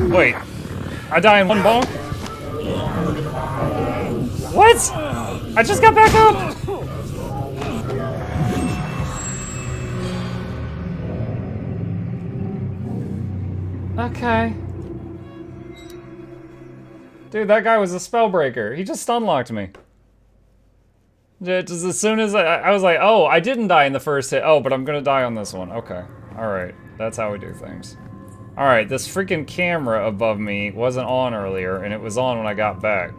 Wait. I die in one bonk? What? I just got back up! Okay. Dude, that guy was a spellbreaker. He just stun-locked me. Just as soon as I was like, oh, I didn't die in the first hit. Oh, but I'm gonna die on this one. Okay. Alright. That's how we do things. Alright, this freaking camera above me wasn't on earlier, and it was on when I got back.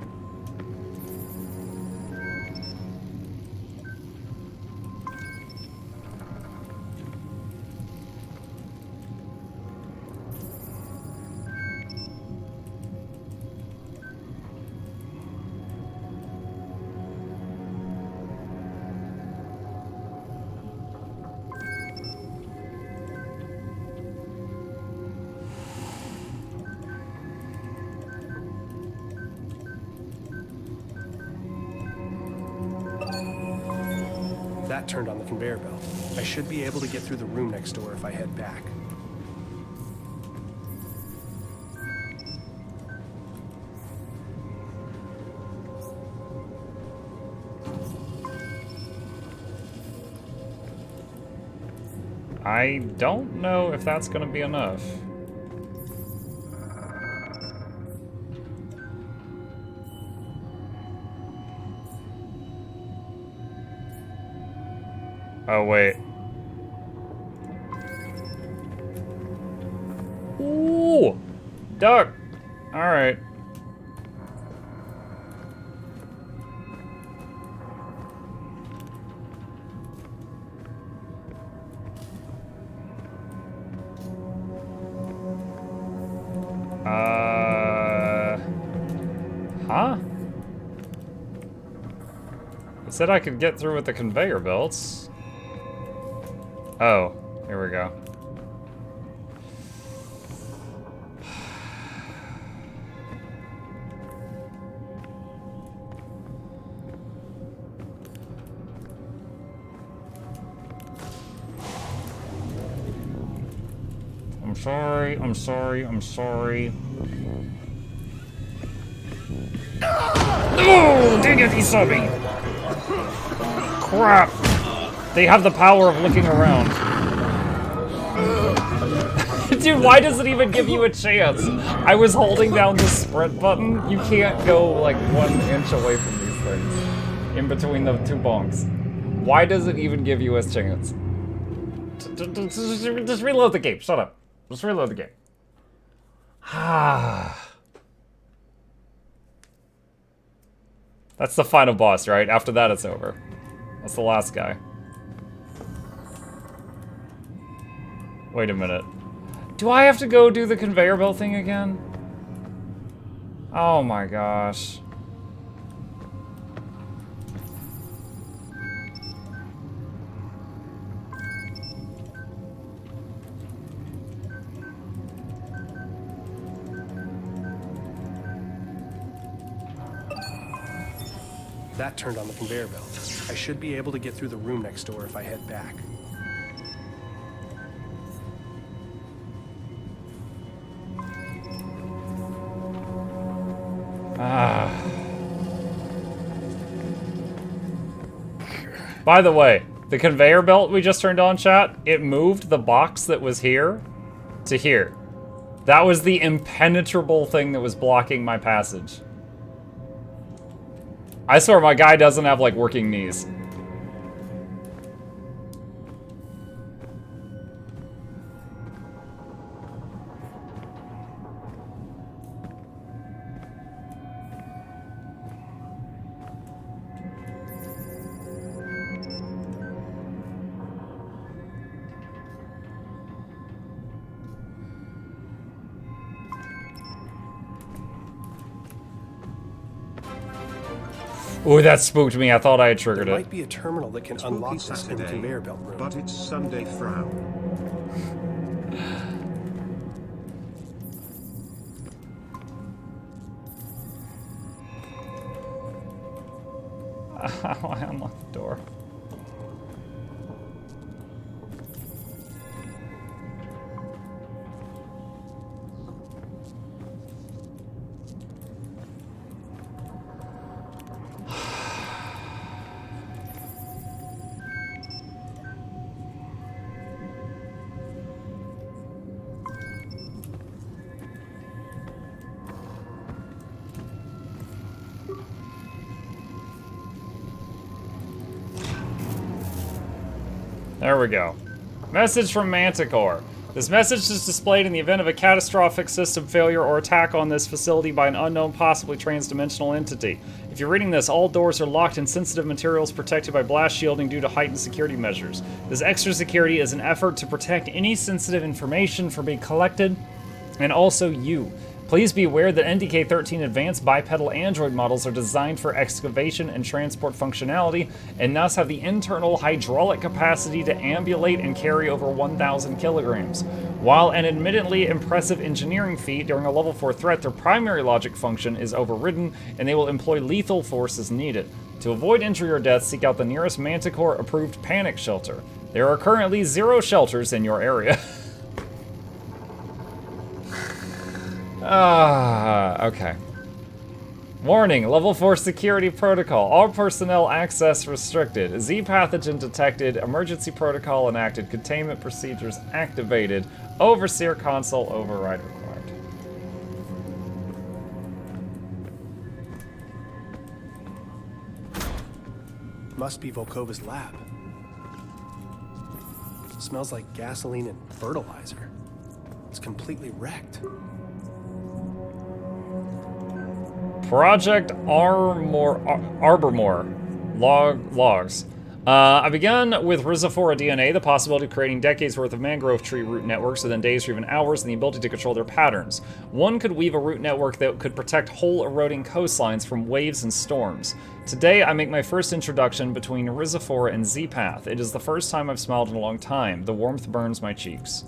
That turned on the conveyor belt. I should be able to get through the room next door if I head back. I don't know if that's gonna be enough. Oh, wait. Ooh! Duck! Alright. Huh? It said I could get through with the conveyor belts. Oh, here we go. I'm sorry, I'm sorry, I'm sorry. Oh, dang it, he saw me! Crap! They have the power of looking around. Dude, why does it even give you a chance? I was holding down the sprint button. You can't go like 1 inch away from these things. In between the two bonks. Why does it even give you a chance? Just reload the game. Shut up. Just reload the game. That's the final boss, right? After that, it's over. That's the last guy. Wait a minute. Do I have to go do the conveyor belt thing again? Oh my gosh. That turned on the conveyor belt. I should be able to get through the room next door if I head back. By the way, the conveyor belt we just turned on, chat, it moved the box that was here to here. That was the impenetrable thing that was blocking my passage. I swear my guy doesn't have, like, working knees. Ooh, that spooked me. I thought I had triggered it. There might be a terminal that can unlock this in the conveyor belt room. But it's Sunday frown. How do I unlock the door? There we go. Message from Manticore. This message is displayed in the event of a catastrophic system failure or attack on this facility by an unknown, possibly transdimensional entity. If you're reading this, all doors are locked and sensitive materials protected by blast shielding due to heightened security measures. This extra security is an effort to protect any sensitive information from being collected, and also you. Please be aware that NDK-13 advanced bipedal android models are designed for excavation and transport functionality, and thus have the internal hydraulic capacity to ambulate and carry over 1,000 kilograms. While an admittedly impressive engineering feat, during a level 4 threat, their primary logic function is overridden, and they will employ lethal force as needed. To avoid injury or death, seek out the nearest Manticore-approved panic shelter. There are currently 0 shelters in your area. Okay. Warning, level 4 security protocol. All personnel access restricted. Z pathogen detected. Emergency protocol enacted. Containment procedures activated. Overseer console override required. Must be Volkova's lab. Smells like gasoline and fertilizer. It's completely wrecked. Project Arbormore. Logs. I began with Rhizophora DNA, the possibility of creating decades worth of mangrove tree root networks within days or even hours, and the ability to control their patterns. One could weave a root network that could protect whole eroding coastlines from waves and storms. Today, I make my first introduction between Rhizophora and Z-Path. It is the first time I've smiled in a long time. The warmth burns my cheeks.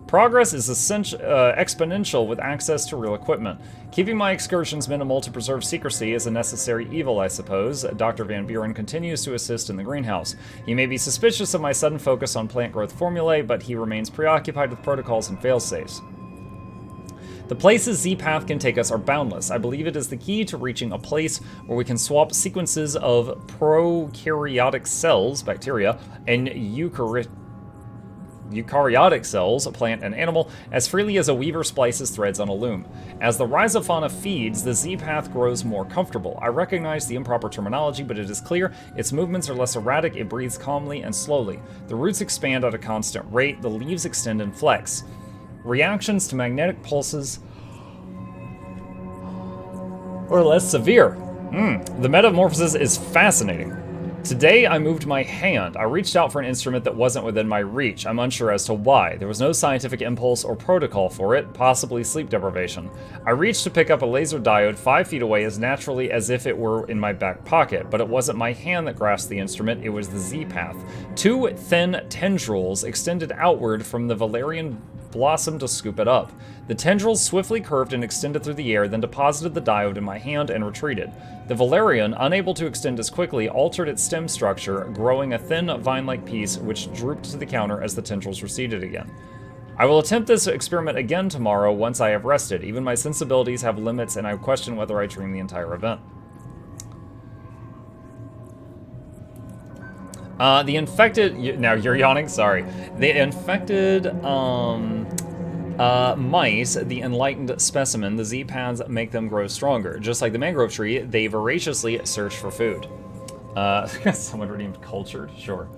Progress is exponential with access to real equipment. Keeping my excursions minimal to preserve secrecy is a necessary evil, I suppose. Dr. Van Buren continues to assist in the greenhouse. He may be suspicious of my sudden focus on plant growth formulae, but he remains preoccupied with protocols and failsafes. The places Z-Path can take us are boundless. I believe it is the key to reaching a place where we can swap sequences of prokaryotic cells, bacteria, and eukaryotic cells, a plant and animal, as freely as a weaver splices threads on a loom. As the rhizophana feeds, the Z-Path grows more comfortable. I recognize the improper terminology, but it is clear its movements are less erratic, it breathes calmly and slowly. The roots expand at a constant rate, the leaves extend and flex. Reactions to magnetic pulses are less severe. The metamorphosis is fascinating. Today, I moved my hand. I reached out for an instrument that wasn't within my reach. I'm unsure as to why. There was no scientific impulse or protocol for it, possibly sleep deprivation. I reached to pick up a laser diode 5 feet away as naturally as if it were in my back pocket, but it wasn't my hand that grasped the instrument, it was the Z-Path. 2 thin tendrils extended outward from the valerian blossom to scoop it up. The tendrils swiftly curved and extended through the air, then deposited the diode in my hand and retreated. The valerian, unable to extend as quickly, altered its stem structure, growing a thin vine-like piece which drooped to the counter as the tendrils receded again. I will attempt this experiment again tomorrow once I have rested. Even my sensibilities have limits, and I question whether I dream the entire event. The infected... Now, you're yawning? Sorry. The infected, mice, the enlightened specimen, the Z-Paths make them grow stronger. Just like the mangrove tree, they voraciously search for food. Someone redeemed cultured? Sure.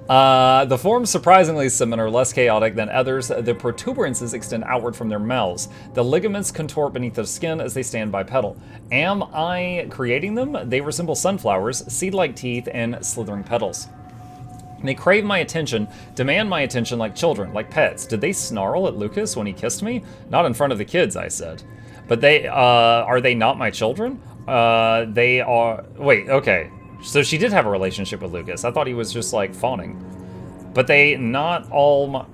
The forms surprisingly similar, less chaotic than others. The protuberances extend outward from their mouths. The ligaments contort beneath their skin as they stand bipedal. Am I creating them? They resemble sunflowers, seed-like teeth, and slithering petals. They crave my attention, demand my attention like children, like pets. Did they snarl at Lucas when he kissed me? Not in front of the kids, I said. But they, are they not my children? They are... Wait, okay. So she did have a relationship with Lucas. I thought he was just, like, fawning. But are they not all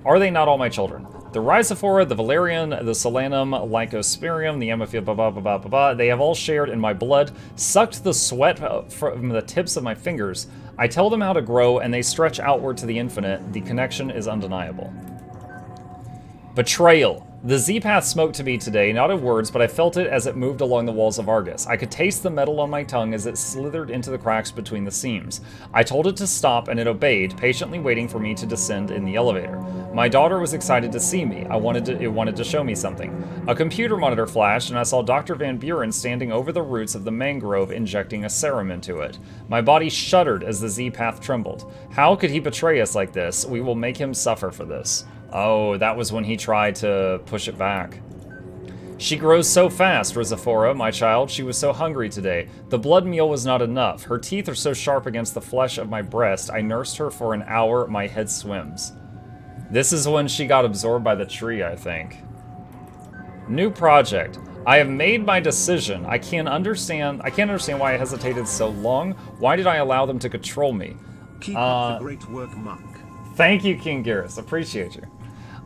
my children? The Rhizophora, the Valerian, the Solanum, Lycospirium, the Amophila, blah, blah, blah, blah, blah, blah. They have all shared in my blood, sucked the sweat from the tips of my fingers. I tell them how to grow, and they stretch outward to the infinite. The connection is undeniable. Betrayal. The Z-Path spoke to me today, not in words, but I felt it as it moved along the walls of Argus. I could taste the metal on my tongue as it slithered into the cracks between the seams. I told it to stop, and it obeyed, patiently waiting for me to descend in the elevator. My daughter was excited to see me. It wanted to show me something. A computer monitor flashed, and I saw Dr. Van Buren standing over the roots of the mangrove, injecting a serum into it. My body shuddered as the Z-Path trembled. How could he betray us like this? We will make him suffer for this. Oh, that was when he tried to push it back. She grows so fast, Rhizophora, my child. She was so hungry today. The blood meal was not enough. Her teeth are so sharp against the flesh of my breast. I nursed her for an hour. My head swims. This is when she got absorbed by the tree, I think. New project. I have made my decision. I can't understand why I hesitated so long. Why did I allow them to control me? Keep up the great work, Monk. Thank you, King Garrus. Appreciate you.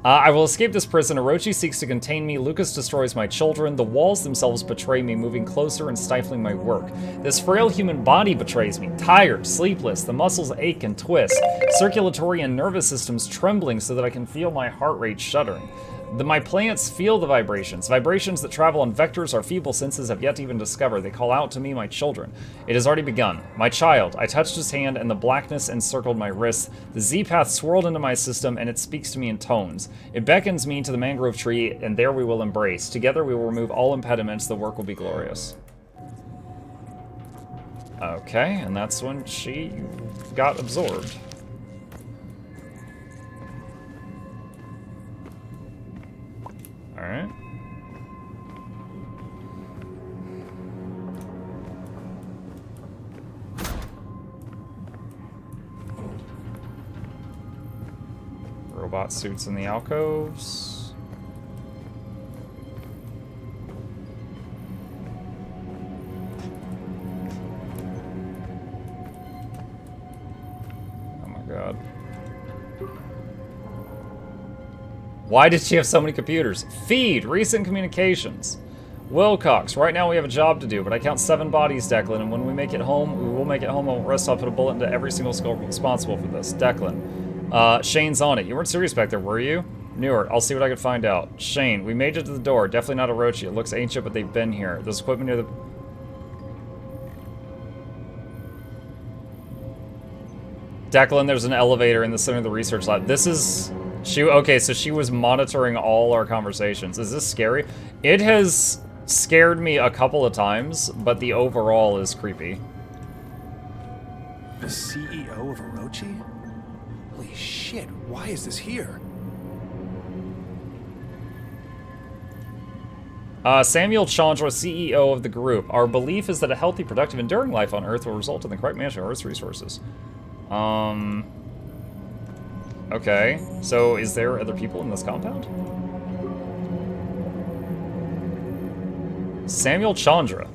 I will escape this prison. Orochi seeks to contain me. Lucas destroys my children. The walls themselves betray me, moving closer and stifling my work. This frail human body betrays me. Tired, sleepless, the muscles ache and twist. Circulatory and nervous systems trembling so that I can feel my heart rate shuddering. My plants feel the vibrations. Vibrations that travel on vectors our feeble senses have yet to even discover. They call out to me, my children. It has already begun. My child. I touched his hand, and the blackness encircled my wrists. The Z-Path swirled into my system, and it speaks to me in tones. It beckons me to the mangrove tree, and there we will embrace. Together we will remove all impediments. The work will be glorious. Okay, and that's when she got absorbed. Alright. Robot suits in the alcoves. Oh my god. Why did she have so many computers? Feed, recent communications. Wilcox, right now we have a job to do, but I count 7 bodies, Declan, and when we make it home, we will make it home. I won't rest. I'll put a bullet into every single skull responsible for this. Declan. Shane's on it. You weren't serious back there, were you? Newark, I'll see what I can find out. Shane, we made it to the door. Definitely not Orochi. It looks ancient, but they've been here. There's equipment near the... Declan, there's an elevator in the center of the research lab. This is... Okay, so she was monitoring all our conversations. Is this scary? It has scared me a couple of times, but the overall is creepy. The CEO of Orochi? Holy shit, why is this here? Samuel Chandra, CEO of the group. Our belief is that a healthy, productive, enduring life on Earth will result in the correct management of Earth's resources. Okay, so is there other people in this compound? Samuel Chandra.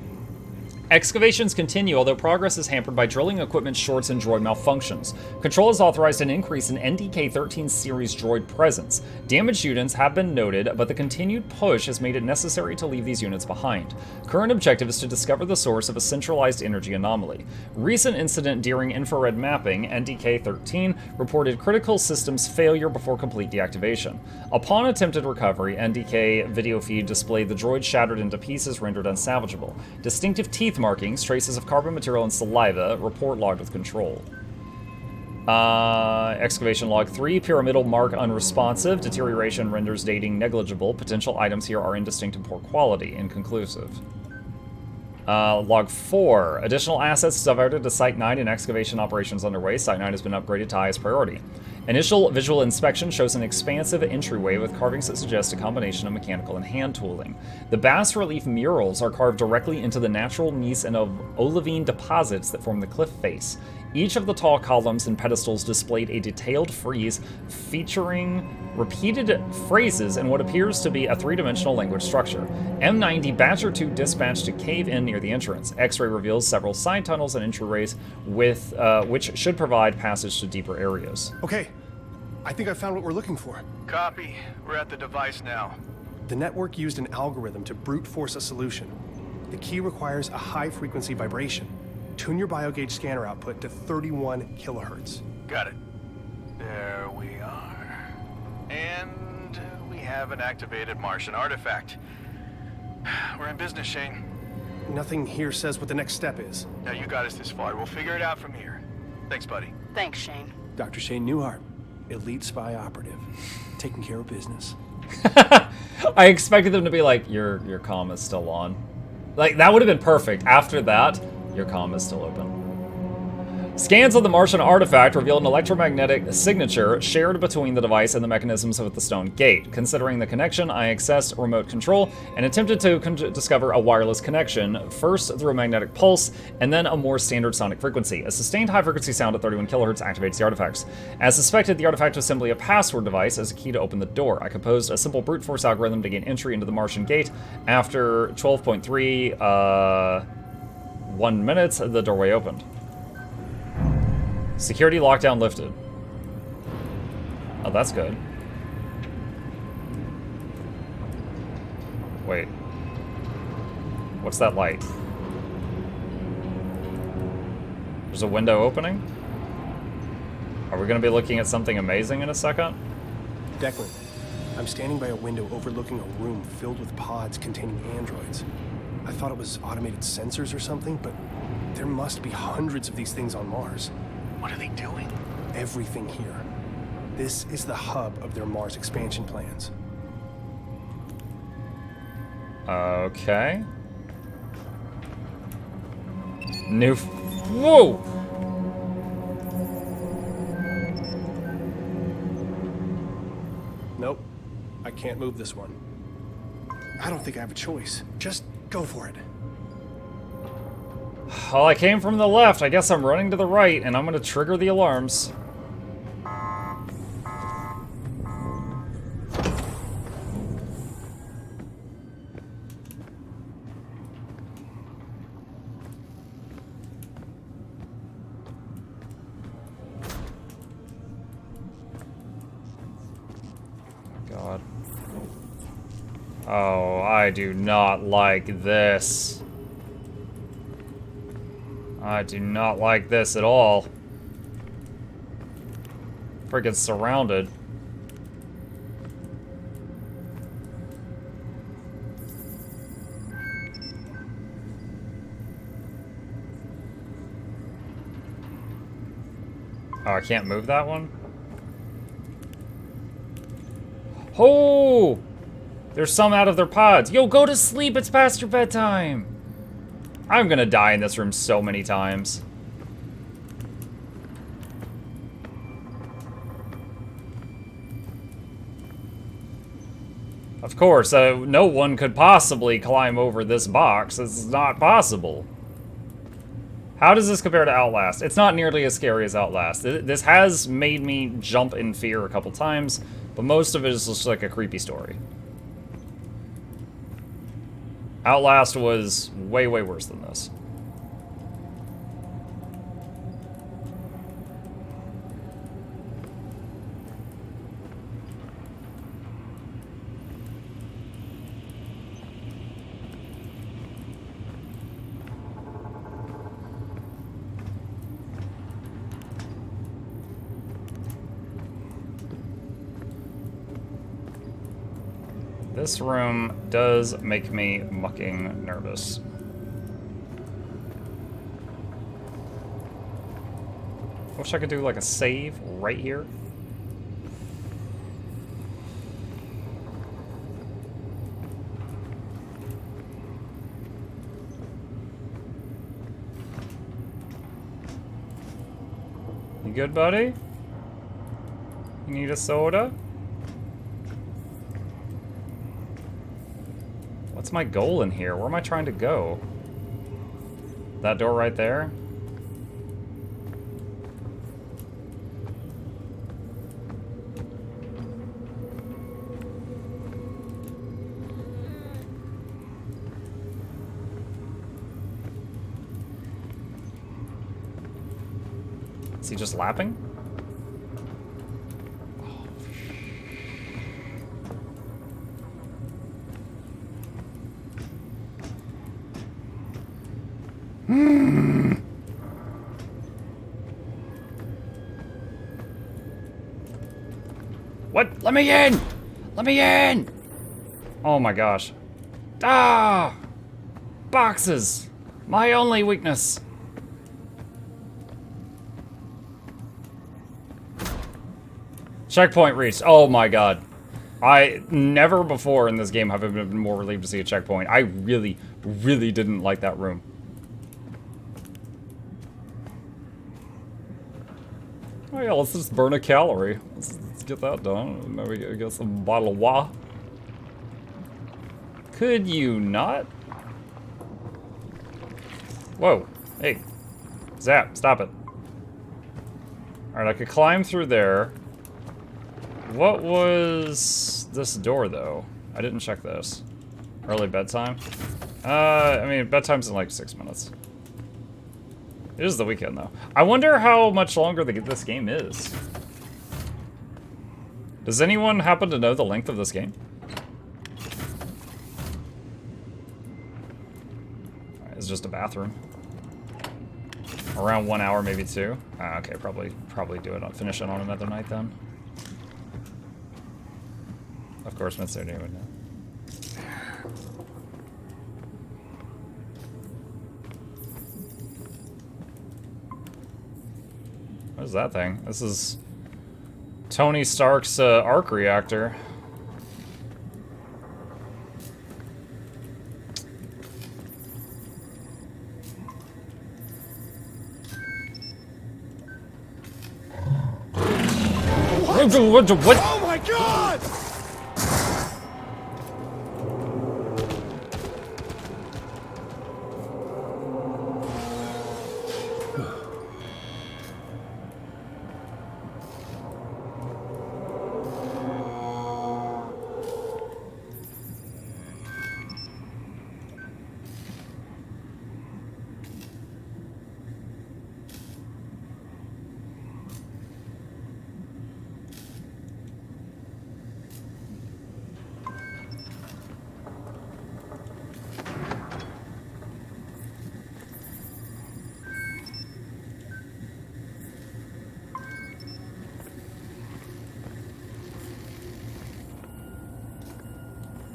Excavations continue, although progress is hampered by drilling equipment shorts and droid malfunctions. Control has authorized an increase in NDK-13 series droid presence. Damaged units have been noted, but the continued push has made it necessary to leave these units behind. Current objective is to discover the source of a centralized energy anomaly. Recent incident during infrared mapping, NDK-13, reported critical systems failure before complete deactivation. Upon attempted recovery, NDK video feed displayed the droid shattered into pieces rendered unsalvageable. Distinctive teeth markings, traces of carbon material and saliva, report logged with control. Excavation log 3, pyramidal mark unresponsive, deterioration renders dating negligible, potential items here are indistinct and poor quality, inconclusive. Log 4, additional assets diverted to Site 9 and excavation operations underway. Site 9 has been upgraded to highest priority. Initial visual inspection shows an expansive entryway with carvings that suggest a combination of mechanical and hand tooling. The bas-relief murals are carved directly into the natural gneiss and olivine deposits that form the cliff face. Each of the tall columns and pedestals displayed a detailed frieze featuring repeated phrases in what appears to be a three-dimensional language structure. M90 Badger 2 dispatched to cave in near the entrance. X-ray reveals several side tunnels and entryways with which should provide passage to deeper areas. Okay, I think I found what we're looking for. Copy. We're at the device now. The network used an algorithm to brute force a solution. The key requires a high-frequency vibration. Tune your biogauge scanner output to 31 kilohertz. Got it. There we are. And we have have an activated Martian artifact. We're in business, Shane. Nothing here says what the next step is. Now you got us this far. We'll figure it out from here. Thanks, buddy. Thanks, Shane. Dr. Shane Newhart, elite spy operative, taking care of business. I expected them to be like, your comm is still on. Like, that would have been perfect. After that, your comm is still open. Scans of the Martian artifact revealed an electromagnetic signature shared between the device and the mechanisms of the stone gate. Considering the connection, I accessed remote control and attempted to discover a wireless connection, first through a magnetic pulse, and then a more standard sonic frequency. A sustained high-frequency sound at 31 kilohertz activates the artifacts. As suspected, the artifact was simply a password device as a key to open the door. I composed a simple brute force algorithm to gain entry into the Martian gate. After 12.3, 1 minutes, the doorway opened. Security lockdown lifted. Oh, that's good. Wait. What's that light? There's a window opening? Are we gonna be looking at something amazing in a second? Declan, I'm standing by a window overlooking a room filled with pods containing androids. I thought it was automated sensors or something, but there must be hundreds of these things on Mars. What are they doing? Everything here. This is the hub of their Mars expansion plans. Okay. Whoa! Nope. I can't move this one. I don't think I have a choice. Just go for it. Well, I came from the left. I guess I'm running to the right, and I'm gonna trigger the alarms. God. Oh, I do not like this. I do not like this at all. Freaking surrounded. Oh, I can't move that one? Oh! There's some out of their pods. Yo, go to sleep. It's past your bedtime. I'm gonna die in this room so many times. Of course, no one could possibly climb over this box. It's not possible. How does this compare to Outlast? It's not nearly as scary as Outlast. This has made me jump in fear a couple times, but most of it is just like a creepy story. Outlast was way, way worse than this. This room does make me mucking nervous. Wish I could do like a save right here. You good, buddy? You need a soda? What's my goal in here? Where am I trying to go? That door right there? Is he just lapping? What? Let me in! Let me in! Oh my gosh. Ah! Boxes! My only weakness. Checkpoint reached. Oh my god. I never before in this game have I been more relieved to see a checkpoint. I really, really didn't like that room. Oh yeah, let's just burn a calorie. Let's get that done. Maybe get some bottle of wah. Could you not? Whoa. Hey. Zap, stop it. Alright, I could climb through there. What was this door, though? I didn't check this. Early bedtime? I mean, bedtime's in like 6 minutes. It is the weekend, though. I wonder how much longer this game is. Does anyone happen to know the length of this game? Alright, it's just a bathroom. Around 1 hour, maybe 2. Okay, probably do it. Finish it on another night then. Of course, Miss Sadie would know. What is that thing? This is Tony Stark's arc reactor. What? Oh my god!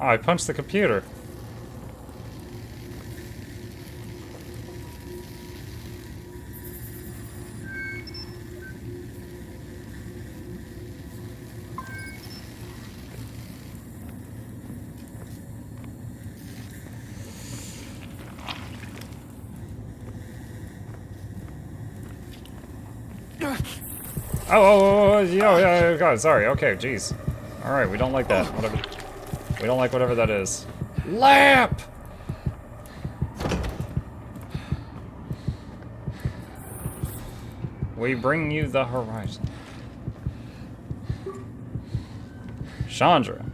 Oh, I punched the computer. Oh, yeah, God, sorry. Okay, jeez. All right, we don't like that. Whatever. We don't like whatever that is. Lamp! We bring you the horizon. Chandra.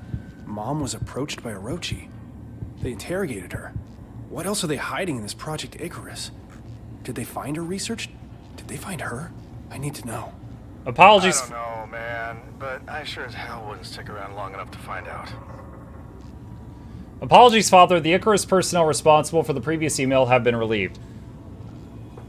Mom was approached by Orochi. They interrogated her. What else are they hiding in this Project Icarus? Did they find her research? Did they find her? I need to know. Apologies. I don't know, man, but I sure as hell wouldn't stick around long enough to find out. Apologies, Father. The Icarus personnel responsible for the previous email have been relieved.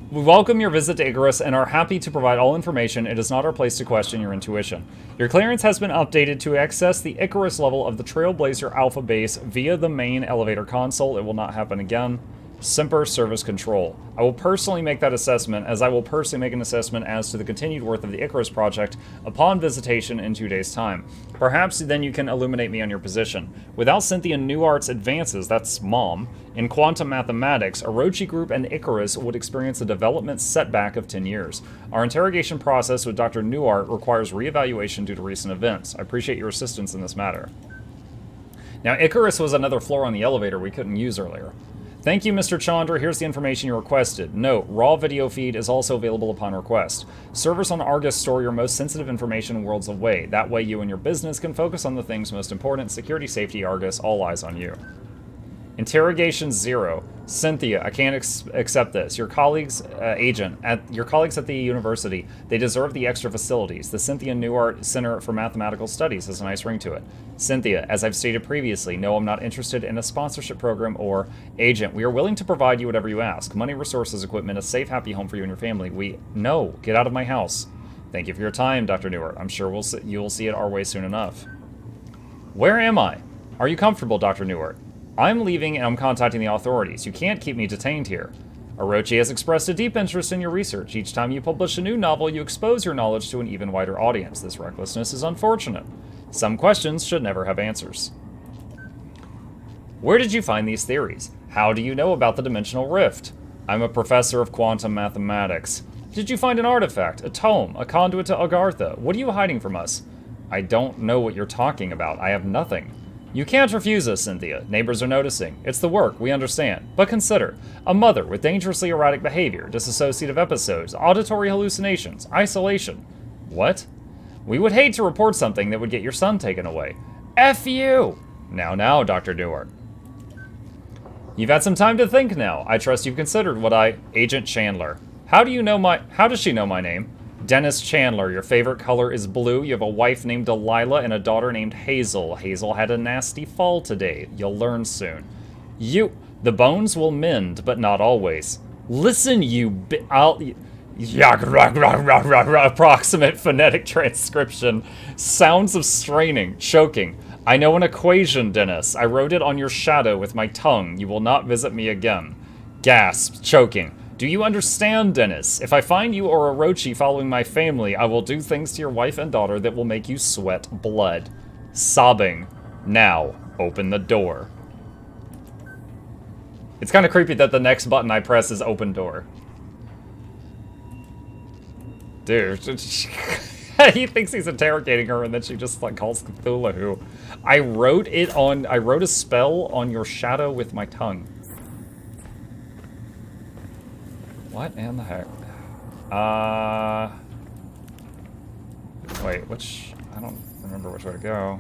We welcome your visit to Icarus and are happy to provide all information. It is not our place to question your intuition. Your clearance has been updated to access the Icarus level of the Trailblazer Alpha base via the main elevator console. It will not happen again. Semper Service Control. I will personally make that assessment, as I will personally make an assessment as to the continued worth of the Icarus project upon visitation in 2 days' time. Perhaps then you can illuminate me on your position. Without Cynthia Newart's advances, that's Mom, in quantum mathematics, Orochi Group and Icarus would experience a development setback of 10 years. Our interrogation process with Dr. Newart requires reevaluation due to recent events. I appreciate your assistance in this matter. Now, Icarus was another floor on the elevator we couldn't use earlier. Thank you, Mr. Chandra. Here's the information you requested. Note, raw video feed is also available upon request. Servers on Argus store your most sensitive information worlds away. That way you and your business can focus on the things most important. Security, safety, Argus, all eyes on you. Interrogation 0. Cynthia, I can't accept this. Your colleagues, your colleagues at the university, they deserve the extra facilities. The Cynthia Newart Center for Mathematical Studies has a nice ring to it. Cynthia, as I've stated previously, no, I'm not interested in a sponsorship program or agent. We are willing to provide you whatever you ask. Money, resources, equipment, a safe, happy home for you and your family. No, get out of my house. Thank you for your time, Dr. Newart. I'm sure you will see it our way soon enough. Where am I? Are you comfortable, Dr. Newark? I'm leaving and I'm contacting the authorities. You can't keep me detained here. Orochi has expressed a deep interest in your research. Each time you publish a new novel, you expose your knowledge to an even wider audience. This recklessness is unfortunate. Some questions should never have answers. Where did you find these theories? How do you know about the dimensional rift? I'm a professor of quantum mathematics. Did you find an artifact, a tome, a conduit to Agartha? What are you hiding from us? I don't know what you're talking about. I have nothing. You can't refuse us, Cynthia. Neighbors are noticing. It's the work, we understand. But consider, a mother with dangerously erratic behavior, dissociative episodes, auditory hallucinations, isolation. What? We would hate to report something that would get your son taken away. F you! Now, Dr. Newark. You've had some time to think now. I trust you've considered what Agent Chandler. How does she know my name? Dennis Chandler, your favorite color is blue. You have a wife named Delilah and a daughter named Hazel. Hazel had a nasty fall today. You'll learn soon. The bones will mend, but not always. Listen, approximate phonetic transcription. Sounds of straining, choking. I know an equation, Dennis. I wrote it on your shadow with my tongue. You will not visit me again. Gasp, choking. Do you understand, Dennis? If I find you or Orochi following my family, I will do things to your wife and daughter that will make you sweat blood. Sobbing. Now, open the door. It's kind of creepy that the next button I press is open door. Dude. He thinks he's interrogating her and then she just like calls Cthulhu. I wrote a spell on your shadow with my tongue. What in the heck? Wait, I don't remember which way to go.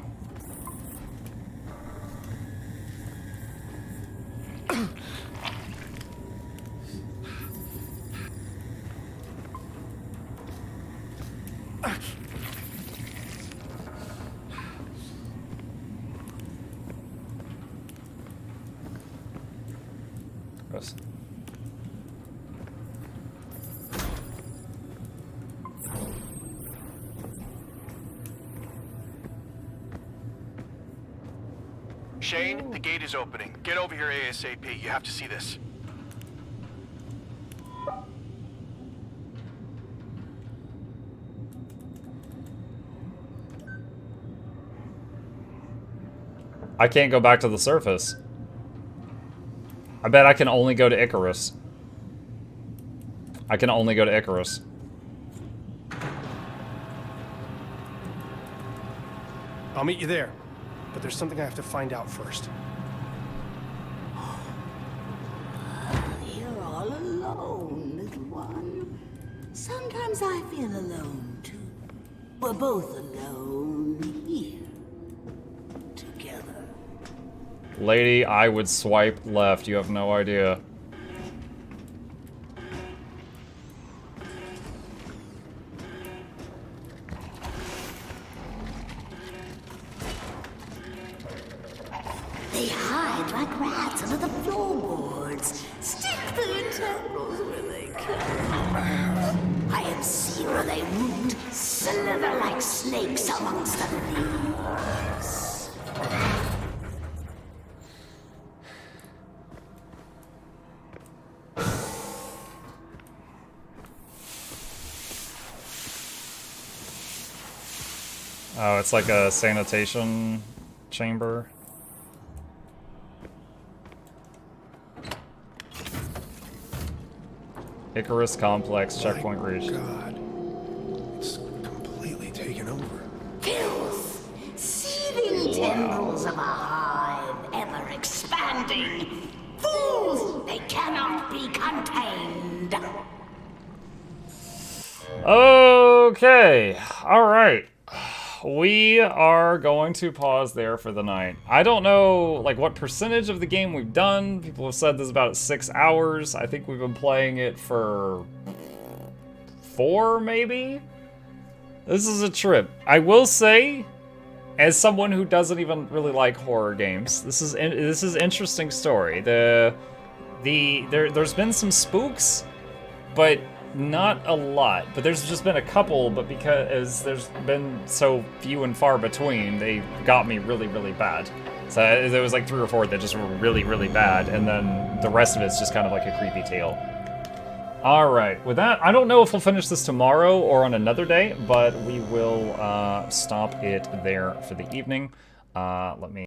Gross. Shane, the gate is opening. Get over here ASAP. You have to see this. I can't go back to the surface. I bet I can only go to Icarus. I can only go to Icarus. I'll meet you there. But there's something I have to find out first. You're all alone, little one. Sometimes I feel alone, too. We're both alone here. Together. Lady, I would swipe left. You have no idea. They hide like rats under the floorboards. Stick their tendrils where they can. I have seen where they root, slither like snakes amongst the leaves. Oh, it's like a sanitation chamber. Icarus Complex, checkpoint reached. God. It's completely taken over. Filth! Seething tendrils of a hive, ever expanding. Fools! They cannot be contained. Okay, alright. We are going to pause there for the night. I don't know, like, what percentage of the game we've done. People have said this is about 6 hours. I think we've been playing it for 4, maybe? This is a trip. I will say, as someone who doesn't even really like horror games, this is interesting story. There's been some spooks, but Not a lot, but there's just been a couple, but because there's been so few and far between, they got me really, really bad. So there was like 3 or 4 that just were really, really bad, and then the rest of it's just kind of like a creepy tale. Alright, with that, I don't know if we'll finish this tomorrow or on another day, but we will stop it there for the evening. Let me